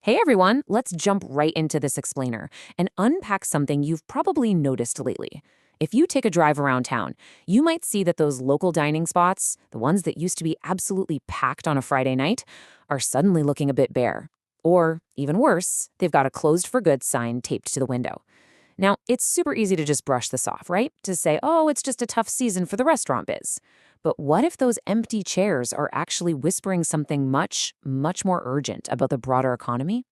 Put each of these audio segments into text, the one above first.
Hey everyone, let's jump right into this explainer and unpack something you've probably noticed lately. If you take a drive around town, you might see that those local dining spots, the ones that used to be absolutely packed on a Friday night, are suddenly looking a bit bare. Or, even worse, they've got a closed for good sign taped to the window. Now, it's super easy to just brush this off, right? To say, oh, it's just a tough season for the restaurant biz. But what if those empty chairs are actually whispering something much, much more urgent about the broader economy?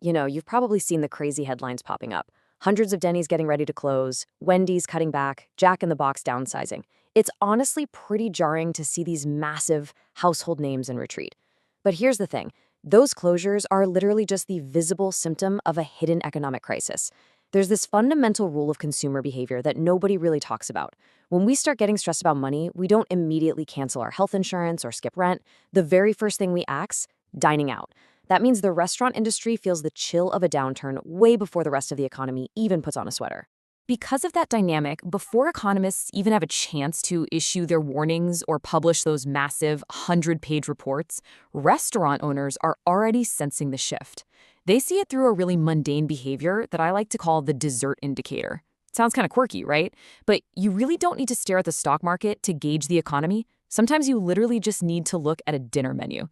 You've probably seen the crazy headlines popping up. Hundreds of Denny's getting ready to close, Wendy's cutting back, Jack in the Box downsizing. It's honestly pretty jarring to see these massive household names in retreat. But here's the thing. Those closures are literally just the visible symptom of a hidden economic crisis. There's this fundamental rule of consumer behavior that nobody really talks about. When we start getting stressed about money, we don't immediately cancel our health insurance or skip rent. The very first thing we axe, dining out. That means the restaurant industry feels the chill of a downturn way before the rest of the economy even puts on a sweater. Because of that dynamic, before economists even have a chance to issue their warnings or publish those massive 100-page reports, restaurant owners are already sensing the shift. They see it through a really mundane behavior that I like to call the dessert indicator. Sounds kind of quirky, right? But you really don't need to stare at the stock market to gauge the economy. Sometimes you literally just need to look at a dinner menu.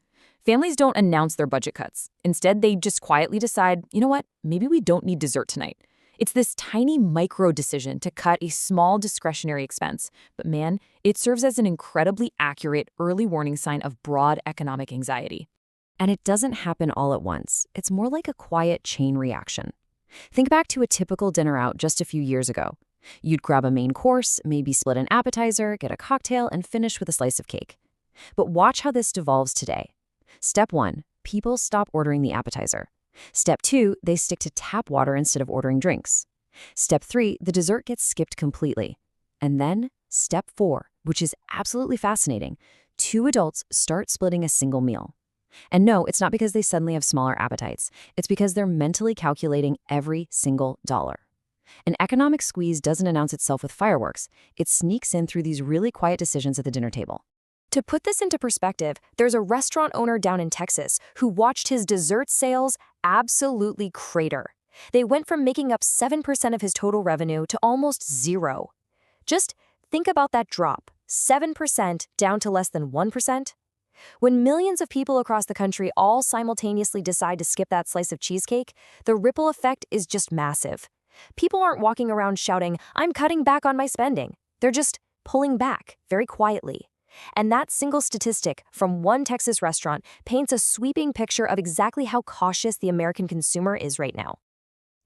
Families don't announce their budget cuts. Instead, they just quietly decide, you know what, maybe we don't need dessert tonight. It's this tiny micro decision to cut a small discretionary expense. But man, it serves as an incredibly accurate early warning sign of broad economic anxiety. And it doesn't happen all at once. It's more like a quiet chain reaction. Think back to a typical dinner out just a few years ago. You'd grab a main course, maybe split an appetizer, get a cocktail, and finish with a slice of cake. But watch how this devolves today. Step 1, people stop ordering the appetizer. Step 2, they stick to tap water instead of ordering drinks. Step 3, the dessert gets skipped completely. And then step 4, which is absolutely fascinating, 2 adults start splitting a single meal. And no, it's not because they suddenly have smaller appetites. It's because they're mentally calculating every single dollar. An economic squeeze doesn't announce itself with fireworks. It sneaks in through these really quiet decisions at the dinner table. To put this into perspective, there's a restaurant owner down in Texas who watched his dessert sales absolutely crater. They went from making up 7% of his total revenue to almost zero. Just think about that drop, 7% down to less than 1%. When millions of people across the country all simultaneously decide to skip that slice of cheesecake, the ripple effect is just massive. People aren't walking around shouting, "I'm cutting back on my spending." They're just pulling back very quietly. And that single statistic from one Texas restaurant paints a sweeping picture of exactly how cautious the American consumer is right now.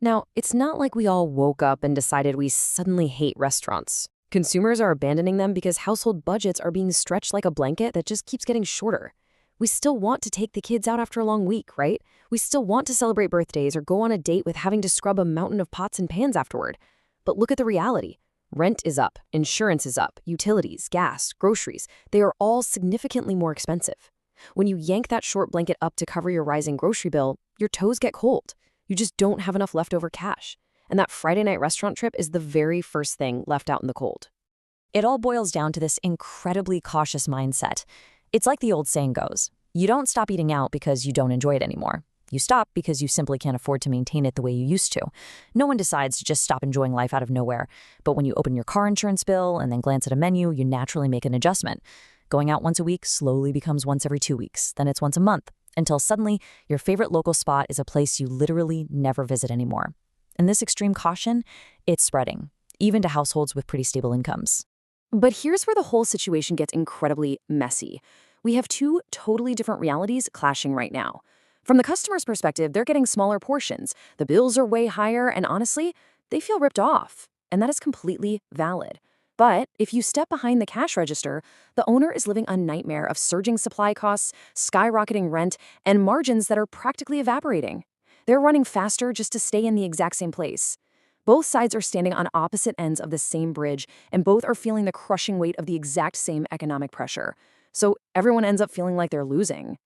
Now, it's not like we all woke up and decided we suddenly hate restaurants. Consumers are abandoning them because household budgets are being stretched like a blanket that just keeps getting shorter. We still want to take the kids out after a long week, right? We still want to celebrate birthdays or go on a date with having to scrub a mountain of pots and pans afterward. But look at the reality. Rent is up, insurance is up, utilities, gas, groceries, they are all significantly more expensive. When you yank that short blanket up to cover your rising grocery bill, your toes get cold. You just don't have enough leftover cash. And that Friday night restaurant trip is the very first thing left out in the cold. It all boils down to this incredibly cautious mindset. It's like the old saying goes, you don't stop eating out because you don't enjoy it anymore. You stop because you simply can't afford to maintain it the way you used to. No one decides to just stop enjoying life out of nowhere. But when you open your car insurance bill and then glance at a menu, you naturally make an adjustment. Going out once a week slowly becomes once every 2 weeks. Then it's once a month, until suddenly your favorite local spot is a place you literally never visit anymore. And this extreme caution, it's spreading, even to households with pretty stable incomes. But here's where the whole situation gets incredibly messy. We have 2 totally different realities clashing right now. From the customer's perspective, they're getting smaller portions. The bills are way higher, and honestly, they feel ripped off. And that is completely valid. But if you step behind the cash register, the owner is living a nightmare of surging supply costs, skyrocketing rent, and margins that are practically evaporating. They're running faster just to stay in the exact same place. Both sides are standing on opposite ends of the same bridge, and both are feeling the crushing weight of the exact same economic pressure. So everyone ends up feeling like they're losing.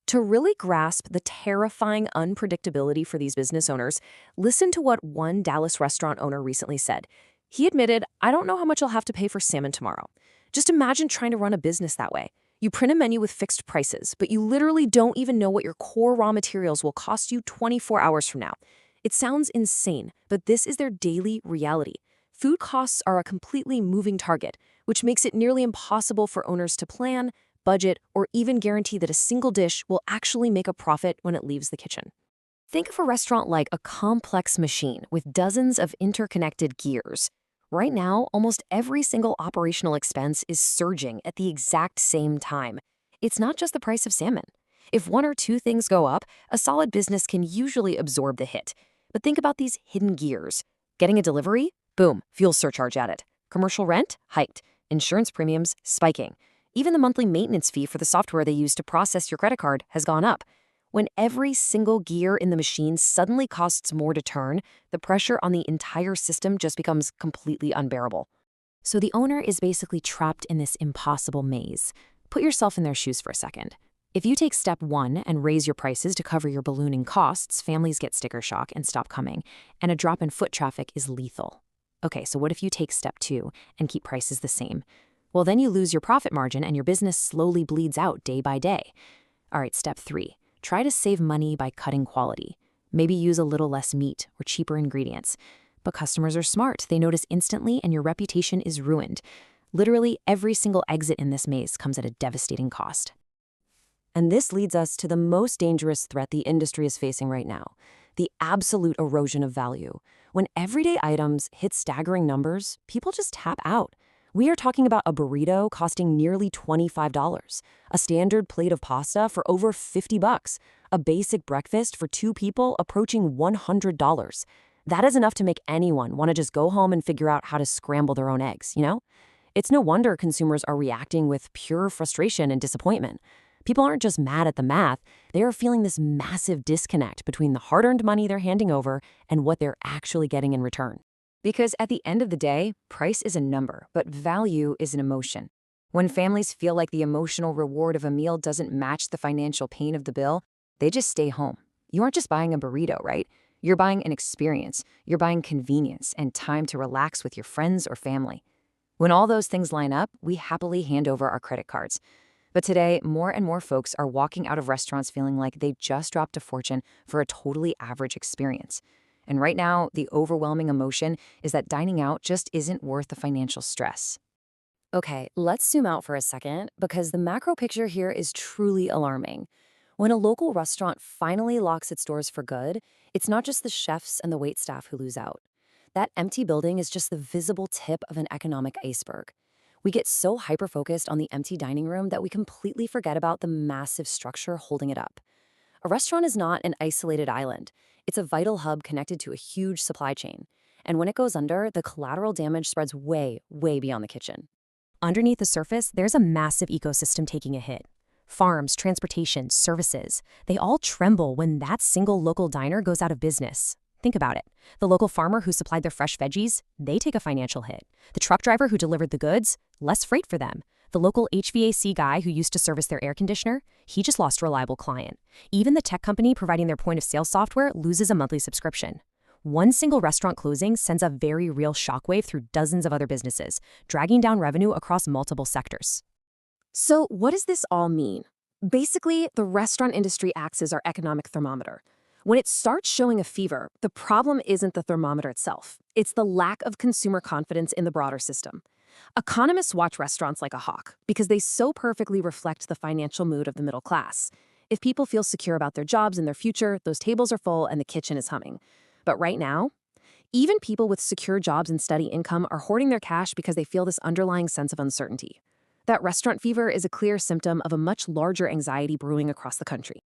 To really grasp the terrifying unpredictability for these business owners, listen to what one Dallas restaurant owner recently said. He admitted, "I don't know how much I'll have to pay for salmon tomorrow." Just imagine trying to run a business that way. You print a menu with fixed prices, but you literally don't even know what your core raw materials will cost you 24 hours from now. It sounds insane, but this is their daily reality. Food costs are a completely moving target, which makes it nearly impossible for owners to plan, budget, or even guarantee that a single dish will actually make a profit when it leaves the kitchen. Think of a restaurant like a complex machine with dozens of interconnected gears. Right now, almost every single operational expense is surging at the exact same time. It's not just the price of salmon. If one or two things go up, a solid business can usually absorb the hit. But think about these hidden gears. Getting a delivery? Boom, fuel surcharge added. Commercial rent? Hiked. Insurance premiums? Spiking. Even the monthly maintenance fee for the software they use to process your credit card has gone up. When every single gear in the machine suddenly costs more to turn, the pressure on the entire system just becomes completely unbearable. So the owner is basically trapped in this impossible maze. Put yourself in their shoes for a second. If you take step 1 and raise your prices to cover your ballooning costs, families get sticker shock and stop coming, and a drop in foot traffic is lethal. Okay, so what if you take step 2 and keep prices the same? Well, then you lose your profit margin and your business slowly bleeds out day by day. All right, step 3. Try to save money by cutting quality. Maybe use a little less meat or cheaper ingredients. But customers are smart. They notice instantly and your reputation is ruined. Literally, every single exit in this maze comes at a devastating cost. And this leads us to the most dangerous threat the industry is facing right now, the absolute erosion of value. When everyday items hit staggering numbers, people just tap out. We are talking about a burrito costing nearly $25, a standard plate of pasta for over $50, a basic breakfast for 2 people approaching $100. That is enough to make anyone want to just go home and figure out how to scramble their own eggs, you know? It's no wonder consumers are reacting with pure frustration and disappointment. People aren't just mad at the math, they are feeling this massive disconnect between the hard-earned money they're handing over and what they're actually getting in return. Because at the end of the day, price is a number, but value is an emotion. When families feel like the emotional reward of a meal doesn't match the financial pain of the bill, they just stay home. You aren't just buying a burrito, right? You're buying an experience. You're buying convenience and time to relax with your friends or family. When all those things line up, we happily hand over our credit cards. But today, more and more folks are walking out of restaurants feeling like they just dropped a fortune for a totally average experience. And right now, the overwhelming emotion is that dining out just isn't worth the financial stress. Okay, let's zoom out for a second because the macro picture here is truly alarming. When a local restaurant finally locks its doors for good, it's not just the chefs and the waitstaff who lose out. That empty building is just the visible tip of an economic iceberg. We get so hyper-focused on the empty dining room that we completely forget about the massive structure holding it up. A restaurant is not an isolated island. It's a vital hub connected to a huge supply chain. And when it goes under, the collateral damage spreads way, way beyond the kitchen. Underneath the surface, there's a massive ecosystem taking a hit. Farms, transportation, services, they all tremble when that single local diner goes out of business. Think about it. The local farmer who supplied their fresh veggies, they take a financial hit. The truck driver who delivered the goods, less freight for them. The local HVAC guy who used to service their air conditioner, he just lost a reliable client. Even the tech company providing their point-of-sale software loses a monthly subscription. One single restaurant closing sends a very real shockwave through dozens of other businesses, dragging down revenue across multiple sectors. So what does this all mean? Basically, the restaurant industry acts as our economic thermometer. When it starts showing a fever, the problem isn't the thermometer itself. It's the lack of consumer confidence in the broader system. Economists watch restaurants like a hawk because they so perfectly reflect the financial mood of the middle class. If people feel secure about their jobs and their future, those tables are full and the kitchen is humming. But right now, even people with secure jobs and steady income are hoarding their cash because they feel this underlying sense of uncertainty. That restaurant fever is a clear symptom of a much larger anxiety brewing across the country.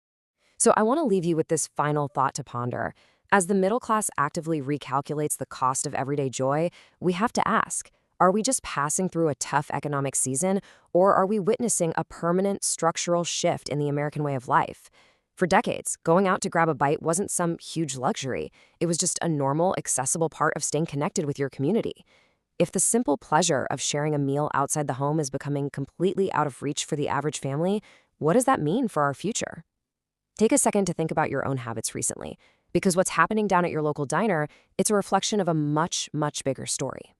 So I want to leave you with this final thought to ponder. As the middle class actively recalculates the cost of everyday joy, we have to ask, are we just passing through a tough economic season, or are we witnessing a permanent structural shift in the American way of life? For decades, going out to grab a bite wasn't some huge luxury. It was just a normal, accessible part of staying connected with your community. If the simple pleasure of sharing a meal outside the home is becoming completely out of reach for the average family, what does that mean for our future? Take a second to think about your own habits recently, because what's happening down at your local diner, it's a reflection of a much, much bigger story.